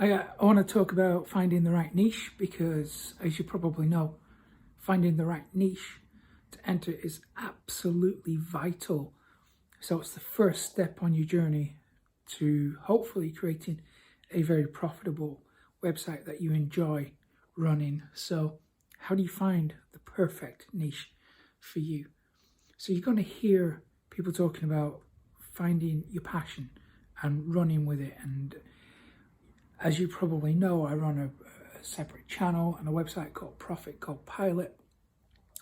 I want to talk about finding the right niche because, as you probably know, finding the right niche to enter is absolutely vital. So it's the first step on your journey to hopefully creating a very profitable website that you enjoy running. So how do you find the perfect niche for you? So you're going to hear people talking about finding your passion and running with it. And as you probably know, I run a separate channel and a website called Profit Copilot.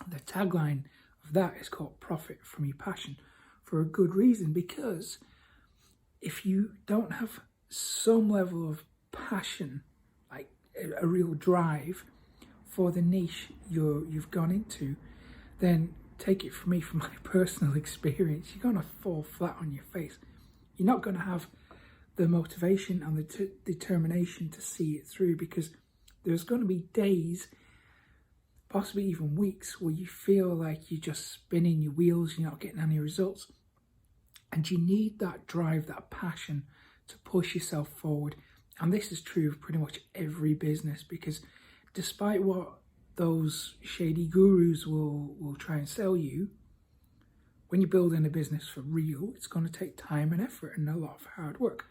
The tagline of that is called Profit from Your Passion, for a good reason, because if you don't have some level of passion, like a real drive for the niche you've gone into, then take it from me, from my personal experience, you're going to fall flat on your face. You're not going to have the motivation and the determination to see it through, because there's going to be days, possibly even weeks, where you feel like you're just spinning your wheels, you're not getting any results. And you need that drive, that passion to push yourself forward. And this is true of pretty much every business, because despite what those shady gurus will try and sell you, when you're building a business for real, it's going to take time and effort and a lot of hard work.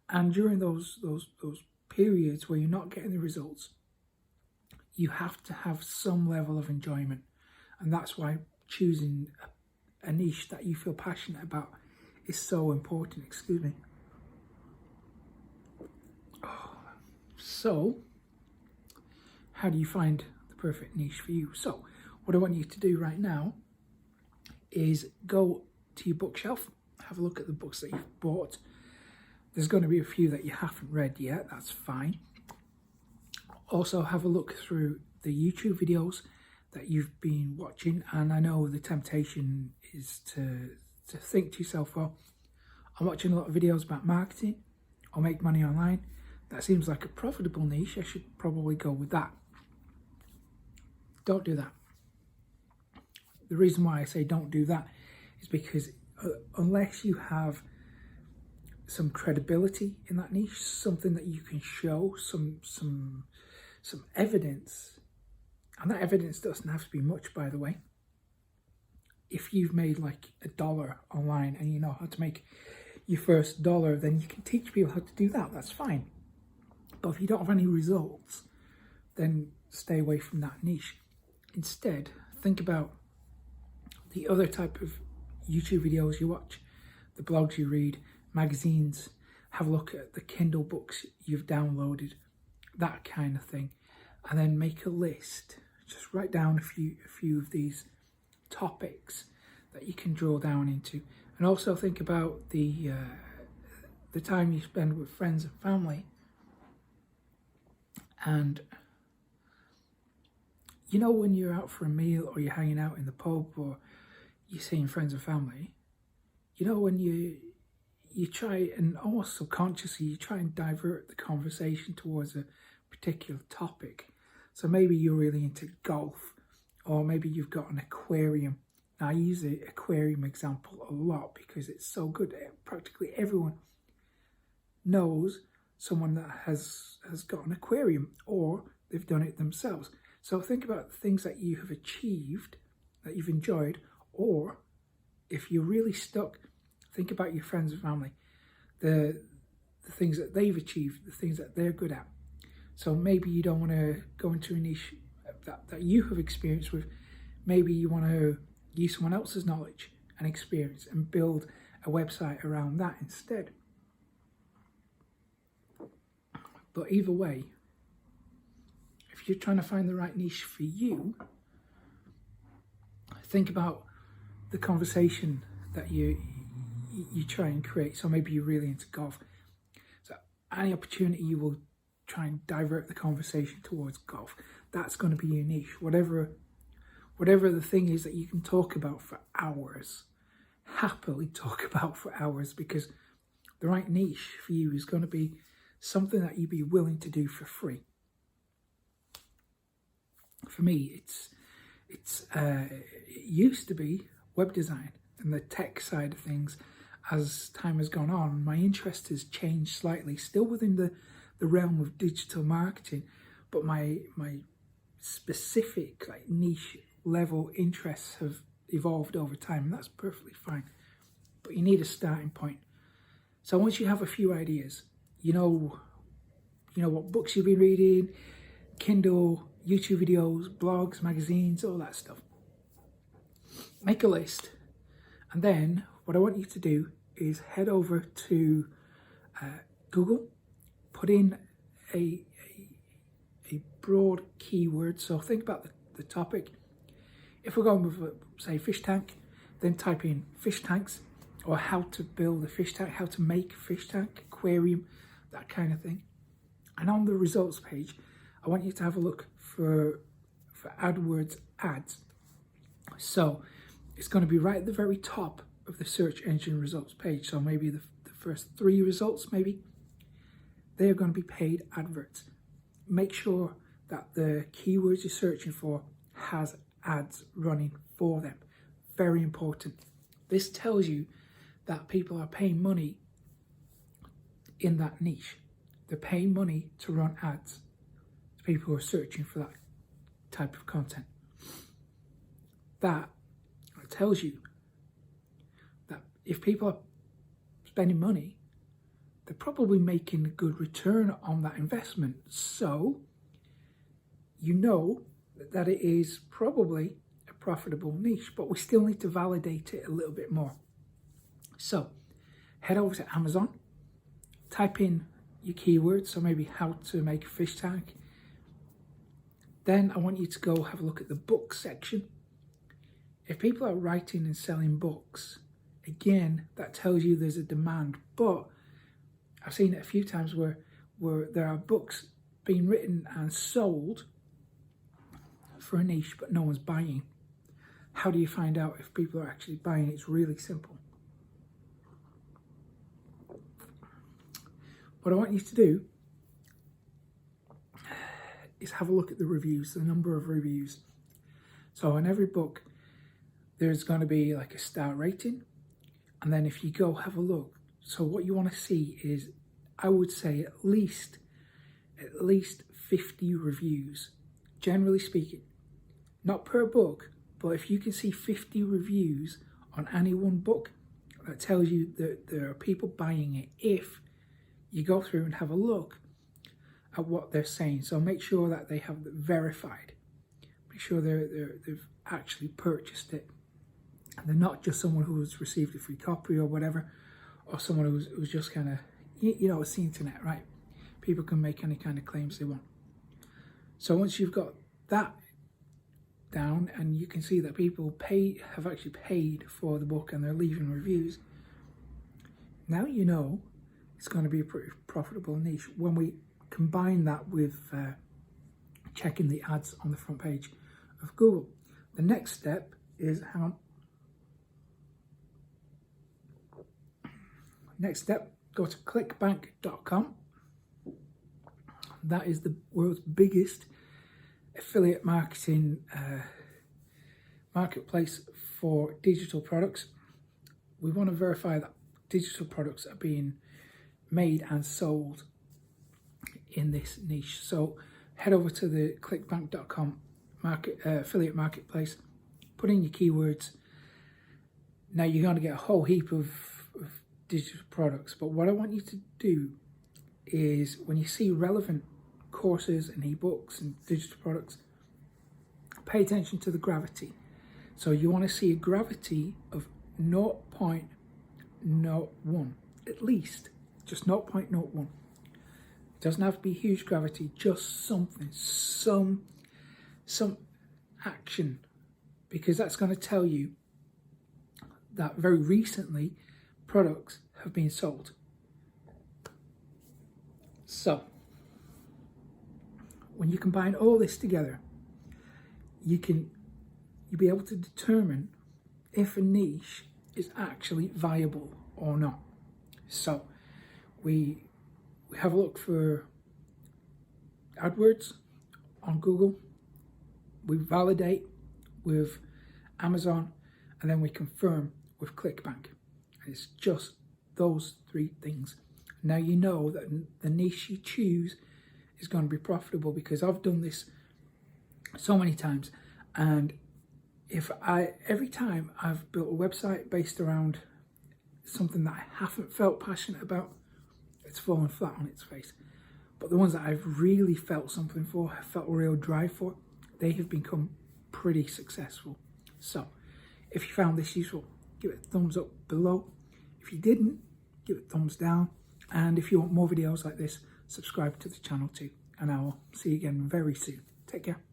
And during those periods where you're not getting the results, you have to have some level of enjoyment. And that's why choosing a niche that you feel passionate about is so important. Excuse me. So, how do you find the perfect niche for you? So, what I want you to do right now is go to your bookshelf, have a look at the books that you've bought. There's going to be a few that you haven't read yet, that's fine. Also, have a look through the YouTube videos that you've been watching, and I know the temptation is to think to yourself, well, I'm watching a lot of videos about marketing or make money online. That seems like a profitable niche. I should probably go with that. Don't do that. The reason why I say don't do that is because unless you have some credibility in that niche, something that you can show, some evidence, and that evidence doesn't have to be much, by the way. If you've made like $1 online and you know how to make your first $1, then you can teach people how to do that. That's fine. But if you don't have any results, then stay away from that niche. Instead, think about the other type of YouTube videos you watch, the blogs you read, magazines, have a look at the Kindle books you've downloaded, that kind of thing. And then make a list. Just write down a few of these topics that you can drill down into. And also think about the time you spend with friends and family. And you know, when you're out for a meal or you're hanging out in the pub or you're seeing friends and family, you know, when you try, and almost subconsciously, you try and divert the conversation towards a particular topic. So maybe you're really into golf, or maybe you've got an aquarium. Now, I use the aquarium example a lot because it's so good. Practically everyone knows someone that has got an aquarium, or they've done it themselves. So think about the things that you have achieved, that you've enjoyed, or if you're really stuck, think about your friends and family, the things that they've achieved, the things that they're good at. So maybe you don't want to go into a niche that you have experience with. Maybe you want to use someone else's knowledge and experience and build a website around that instead. But either way, if you're trying to find the right niche for you, think about the conversation that you try and create. So maybe you're really into golf. So any opportunity you will try and divert the conversation towards golf. That's going to be your niche. Whatever the thing is that you can talk about for hours, happily talk about for hours, because the right niche for you is going to be something that you'd be willing to do for free. For me, it used to be web design and the tech side of things. As time has gone on, my interest has changed slightly, still within the the realm of digital marketing, but my specific like niche level interests have evolved over time, and that's perfectly fine. But you need a starting point. So once you have a few ideas, you know what books you've been reading, Kindle, YouTube videos, blogs, magazines, all that stuff. Make a list, and then what I want you to do is head over to Google, put in a broad keyword. So think about the topic. If we're going with, say, fish tank, then type in fish tanks, or how to build a fish tank, how to make a fish tank, aquarium, that kind of thing. And on the results page, I want you to have a look for AdWords ads. So it's going to be right at the very top of the search engine results page. So maybe the first 3 results, maybe, they're going to be paid adverts. Make sure that the keywords you're searching for has ads running for them. Very important. This tells you that people are paying money in that niche. They're paying money to run ads to people who are searching for that type of content. That tells you that if people are spending money, they're probably making a good return on that investment. So you know that it is probably a profitable niche, but we still need to validate it a little bit more. So head over to Amazon, type in your keywords, so maybe how to make a fish tank. Then I want you to go have a look at the book section. If people are writing and selling books, again, that tells you there's a demand. But I've seen it a few times where there are books being written and sold for a niche, but no one's buying. How do you find out if people are actually buying? It's really simple. What I want you to do is have a look at the reviews, the number of reviews. So on every book, there's going to be like a star rating. And then if you go have a look, so what you want to see is, I would say at least 50 reviews, generally speaking. Not per book, but if you can see 50 reviews on any one book, that tells you that there are people buying it if you go through and have a look at what they're saying. So make sure that they have it verified. Make sure they've actually purchased it. And they're not just someone who has received a free copy or whatever, or someone who's just kind of, it's the internet, right? People can make any kind of claims they want. So once you've got that down and you can see that people have actually paid for the book and they're leaving reviews, now you know it's going to be a pretty profitable niche. When we combine that with checking the ads on the front page of Google, the next step is go to clickbank.com. That is the world's biggest affiliate marketing marketplace for digital products. We want to verify that digital products are being made and sold in this niche. So head over to the clickbank.com affiliate marketplace, put in your keywords. Now you're going to get a whole heap of digital products, but what I want you to do is when you see relevant courses and ebooks and digital products, pay attention to the gravity. So you want to see a gravity of 0.01, at least, just 0.01. It doesn't have to be huge gravity, just something, some action, because that's going to tell you that very recently products have been sold. So when you combine all this together, you'll be able to determine if a niche is actually viable or not. So we have a look for AdWords on Google, we validate with Amazon, and then we confirm with ClickBank. And it's just those 3 things. Now you know that the niche you choose is going to be profitable, because I've done this so many times. And every time I've built a website based around something that I haven't felt passionate about, it's fallen flat on its face. But the ones that I've really felt something for, have felt a real drive for, they have become pretty successful. So if you found this useful, give it a thumbs up below. If you didn't, give it a thumbs down. And if you want more videos like this, subscribe to the channel too. And I will see you again very soon. Take care.